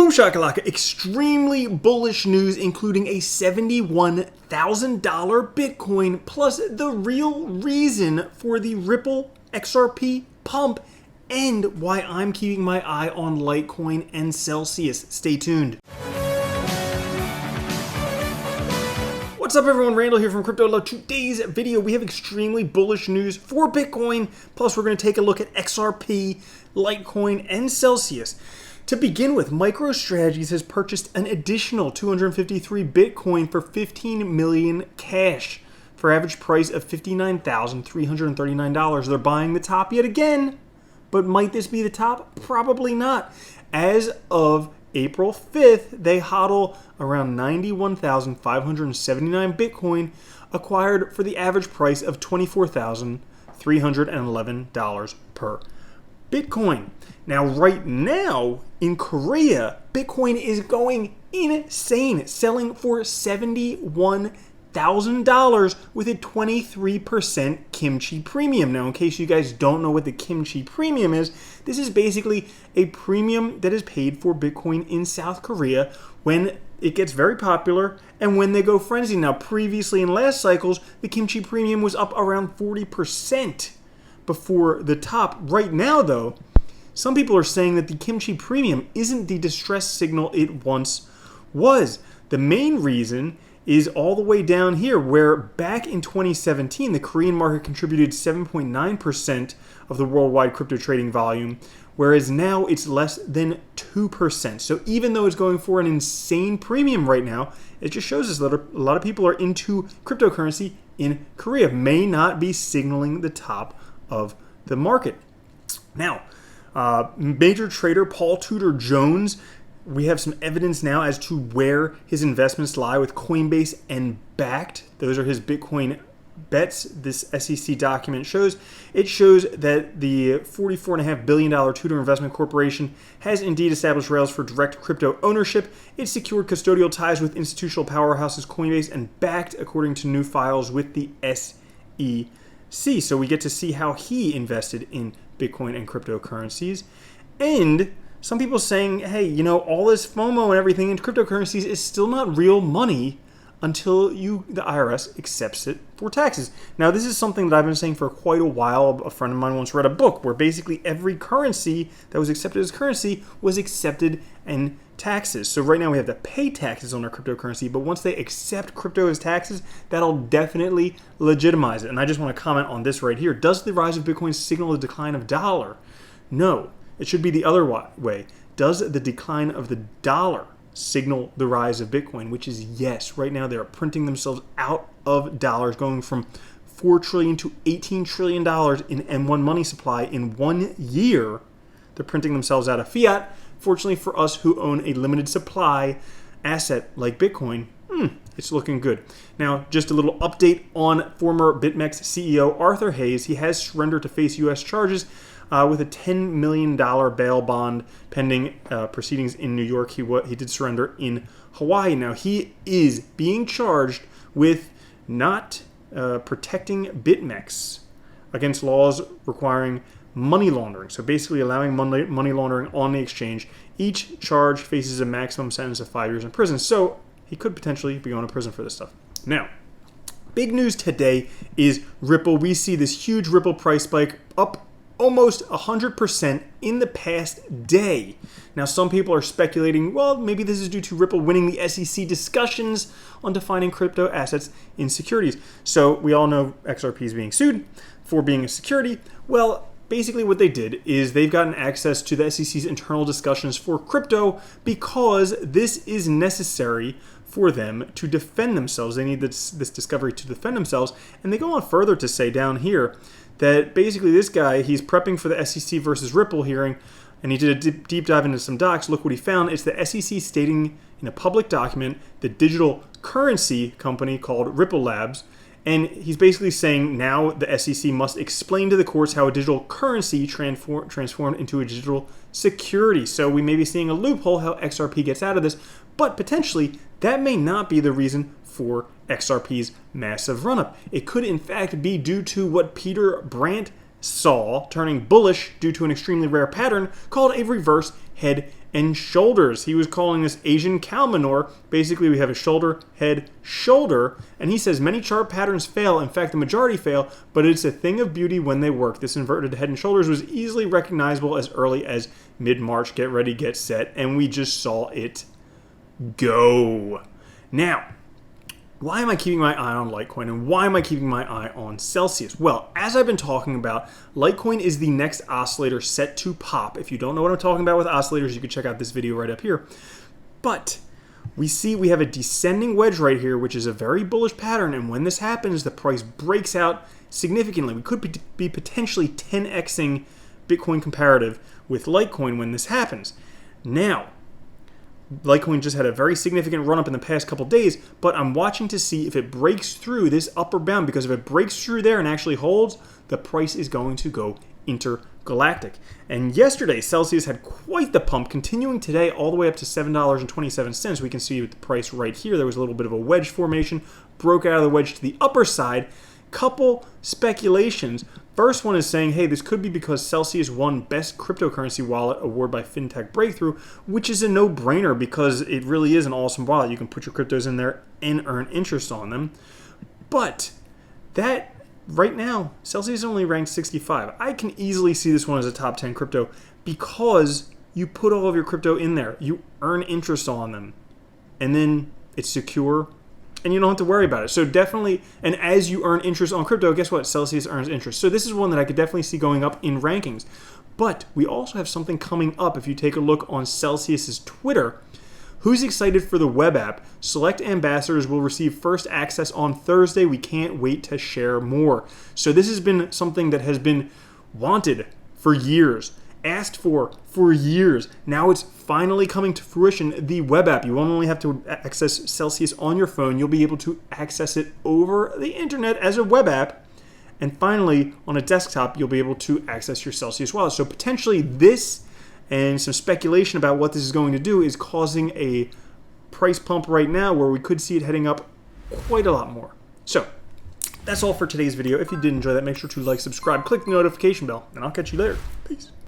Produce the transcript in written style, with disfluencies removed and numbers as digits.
Boom shakalaka, extremely bullish news including a $71,000 Bitcoin plus the real reason for the Ripple XRP pump and why I'm keeping my eye on Litecoin and Celsius. Stay tuned. What's up everyone, Randall here from Crypto Love. Today's video we have extremely bullish news for Bitcoin, plus we're going to take a look at XRP, Litecoin, and Celsius. To begin with, MICROSTRATEGIES has purchased an additional 253 Bitcoin for 15 million cash for average price of $59,339. They're buying the top yet again, but might this be the top? Probably not. As of April 5th, they hodl around 91,579 Bitcoin acquired for the average price of $24,311 per Bitcoin. Now, right now in Korea, Bitcoin is going insane, selling for $71,000 with a 23% kimchi premium. Now, in case you guys don't know what the kimchi premium is, this is basically a premium that is paid for Bitcoin in South Korea when it gets very popular and when they go frenzy. Now, previously in last cycles, the kimchi premium was up around 40% before the top. Right now, though, some people are saying that the kimchi premium isn't the distress signal it once was. The main reason is all the way down here, where back in 2017, the Korean market contributed 7.9% of the worldwide crypto trading volume, whereas now it's less than 2%. So even though it's going for an insane premium right now, it just shows us that a lot of people are into cryptocurrency in Korea, may not be signaling the top of the market. Now, major trader Paul Tudor Jones, we have some evidence now as to where his investments lie with Coinbase and Bakkt. Those are his Bitcoin bets. This SEC document shows. It shows that the $44.5 billion Tudor Investment Corporation has indeed established rails for direct crypto ownership. It secured custodial ties with institutional powerhouses Coinbase and Bakkt, according to new files with the SEC. So we get to see how he invested in Bitcoin and cryptocurrencies. And some people saying, hey, you know, all this FOMO and everything in cryptocurrencies is still not real money until the IRS accepts it for taxes. Now, this is something that I've been saying for quite a while. A friend of mine once read a book where basically every currency that was accepted as currency was accepted in taxes. So right now we have to pay taxes on our cryptocurrency, but once they accept crypto as taxes, that'll definitely legitimize it. And I just want to comment on this right here. Does the rise of Bitcoin signal the decline of dollar? No. It should be the other way. Does the decline of the dollar signal the rise of Bitcoin? Which is yes. Right now they are printing themselves out of dollars, going from $4 trillion to $18 trillion in M1 money supply in 1 year. They're printing themselves out of fiat. Fortunately for us who own a limited supply asset like Bitcoin, it's looking good. Now, just a little update on former BitMEX CEO Arthur Hayes. He has surrendered to face U.S. charges with a $10 million bail bond pending proceedings in New York. He did surrender in Hawaii. Now, he is being charged with not protecting BitMEX against laws requiring money laundering. So basically allowing money laundering on the exchange. Each charge faces a maximum sentence of 5 years in prison. So he could potentially be going to prison for this stuff. Now, big news today is Ripple. We see this huge Ripple price spike up almost 100% in the past day. Now, some people are speculating, well, maybe this is due to Ripple winning the SEC discussions on defining crypto assets in securities. So we all know XRP is being sued for being a security. Well, basically what they did is they've gotten access to the SEC's internal discussions for crypto because this is necessary for them to defend themselves. They need this discovery to defend themselves. And they go on further to say down here that basically this guy, he's prepping for the SEC versus Ripple hearing, and he did a deep dive into some docs. Look what he found. It's the SEC stating in a public document the digital currency company called Ripple Labs. And he's basically saying now the SEC must explain to the courts how a digital currency transformed into a digital security. So we may be seeing a loophole how XRP gets out of this, but potentially that may not be the reason for XRP's massive run-up. It could in fact be due to what Peter Brandt saw turning bullish due to an extremely rare pattern called a reverse head and shoulders. He was calling this Asian cow manure. Basically, we have a shoulder, head, shoulder, and he says many chart patterns fail. In fact, the majority fail, but it's a thing of beauty when they work. This inverted head and shoulders was easily recognizable as early as mid-March. Get ready, get set, and we just saw it go. Now, why am I keeping my eye on Litecoin, and why am I keeping my eye on Celsius? Well, as I've been talking about, Litecoin is the next oscillator set to pop. If you don't know what I'm talking about with oscillators, you can check out this video right up here. But we have a descending wedge right here, which is a very bullish pattern, and when this happens, the price breaks out significantly. We could be potentially 10xing Bitcoin comparative with Litecoin when this happens. Now, Litecoin just had a very significant run up in the past couple days, but I'm watching to see if it breaks through this upper bound, because if it breaks through there and actually holds, the price is going to go intergalactic. And yesterday, Celsius had quite the pump, continuing today all the way up to $7.27. We can see with the price right here, there was a little bit of a wedge formation, broke out of the wedge to the upper side. Couple speculations. First one is saying, hey, this could be because Celsius won Best Cryptocurrency Wallet Award by FinTech Breakthrough, which is a no-brainer because it really is an awesome wallet. You can put your cryptos in there and earn interest on them. But that, right now, Celsius only ranked 65. I can easily see this one as a top 10 crypto because you put all of your crypto in there. You earn interest on them. And then it's secure. And you don't have to worry about it. So definitely, and as you earn interest on crypto, guess what? Celsius earns interest. So this is one that I could definitely see going up in rankings. But we also have something coming up. If you take a look on Celsius's Twitter, who's excited for the web app? Select ambassadors will receive first access on Thursday. We can't wait to share more. So this has been something that has been wanted for years, asked for years. Now it's finally coming to fruition, the web app. You won't only have to access Celsius on your phone, you'll be able to access it over the internet as a web app. And finally, on a desktop, you'll be able to access your Celsius wallet. So potentially this and some speculation about what this is going to do is causing a price pump right now where we could see it heading up quite a lot more. So that's all for today's video. If you did enjoy that, make sure to like, subscribe, click the notification bell, and I'll catch you later. Peace.